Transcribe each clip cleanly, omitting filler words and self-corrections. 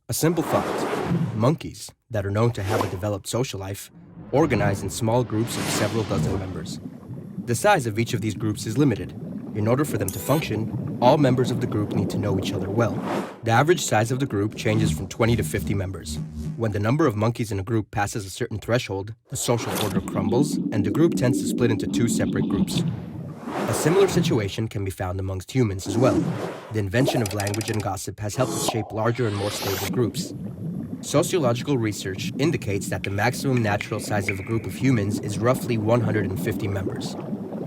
A simple thought. Monkeys, that are known to have a developed social life, organize in small groups of several dozen members. The size of each of these groups is limited. In order for them to function, all members of the group need to know each other well. The average size of the group changes from 20 to 50 members. When the number of monkeys in a group passes a certain threshold, the social order crumbles, and the group tends to split into two separate groups. A similar situation can be found amongst humans as well. The invention of language and gossip has helped us shape larger and more stable groups. Sociological research indicates that the maximum natural size of a group of humans is roughly 150 members.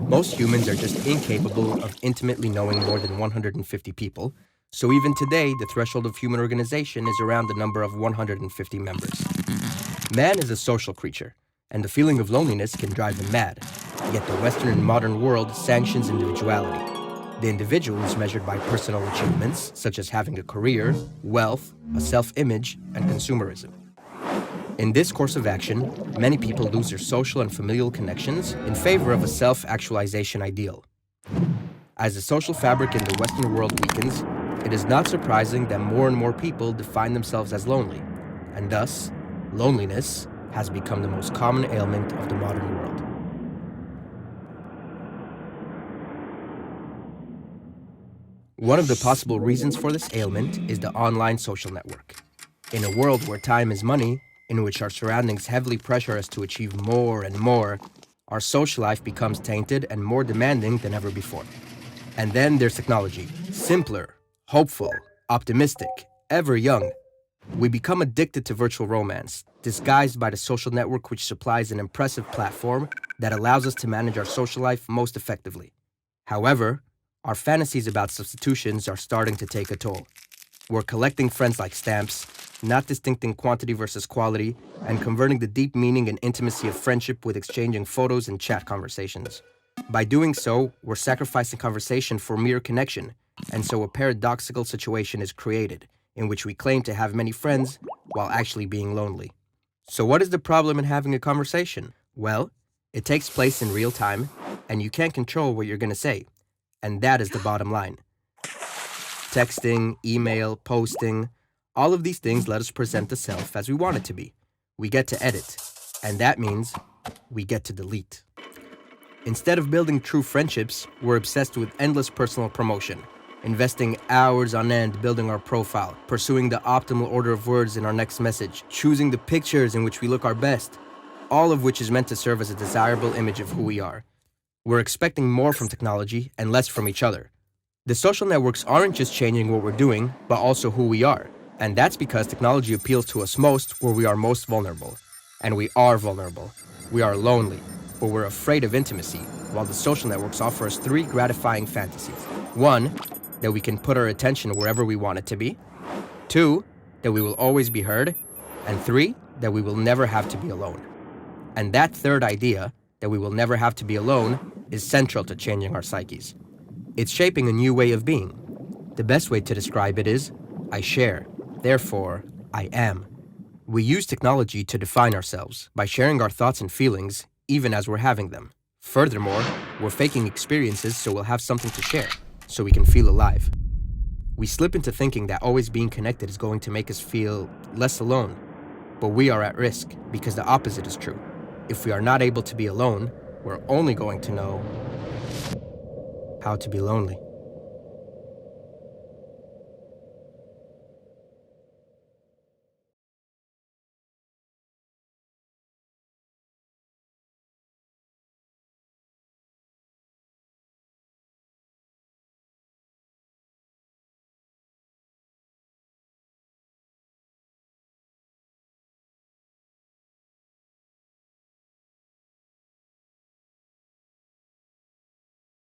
Most humans are just incapable of intimately knowing more than 150 people, so even today, the threshold of human organization is around the number of 150 members. Man is a social creature, and the feeling of loneliness can drive him mad. Yet the Western and modern world sanctions individuality. The individual is measured by personal achievements, such as having a career, wealth, a self-image, and consumerism. In this course of action, many people lose their social and familial connections in favor of a self-actualization ideal. As the social fabric in the Western world weakens, it is not surprising that more and more people define themselves as lonely, and thus, loneliness has become the most common ailment of the modern world. One of the possible reasons for this ailment is the online social network. In a world where time is money, in which our surroundings heavily pressure us to achieve more and more, our social life becomes tainted and more demanding than ever before. And then there's technology. Simpler, hopeful, optimistic, ever young. We become addicted to virtual romance, disguised by the social network which supplies an impressive platform that allows us to manage our social life most effectively. However, our fantasies about substitutions are starting to take a toll. We're collecting friends like stamps, not distincting quantity versus quality, and converting the deep meaning and intimacy of friendship with exchanging photos and chat conversations. By doing so, we're sacrificing conversation for mere connection, and so a paradoxical situation is created, in which we claim to have many friends while actually being lonely. So what is the problem in having a conversation? Well, it takes place in real time, and you can't control what you're going to say. And that is the bottom line. Texting, email, posting, all of these things let us present the self as we want it to be. We get to edit, and that means we get to delete. Instead of building true friendships, we're obsessed with endless personal promotion, investing hours on end building our profile, pursuing the optimal order of words in our next message, choosing the pictures in which we look our best, all of which is meant to serve as a desirable image of who we are. We're expecting more from technology and less from each other. The social networks aren't just changing what we're doing, but also who we are. And that's because technology appeals to us most where we are most vulnerable. And we are vulnerable. We are lonely, or we're afraid of intimacy, while the social networks offer us three gratifying fantasies. One, that we can put our attention wherever we want it to be. Two, that we will always be heard. And three, that we will never have to be alone. And that third idea, that we will never have to be alone, is central to changing our psyches. It's shaping a new way of being. The best way to describe it is, I share, therefore, I am. We use technology to define ourselves by sharing our thoughts and feelings, even as we're having them. Furthermore, we're faking experiences so we'll have something to share, so we can feel alive. We slip into thinking that always being connected is going to make us feel less alone, but we are at risk because the opposite is true. If we are not able to be alone, we're only going to know how to be lonely.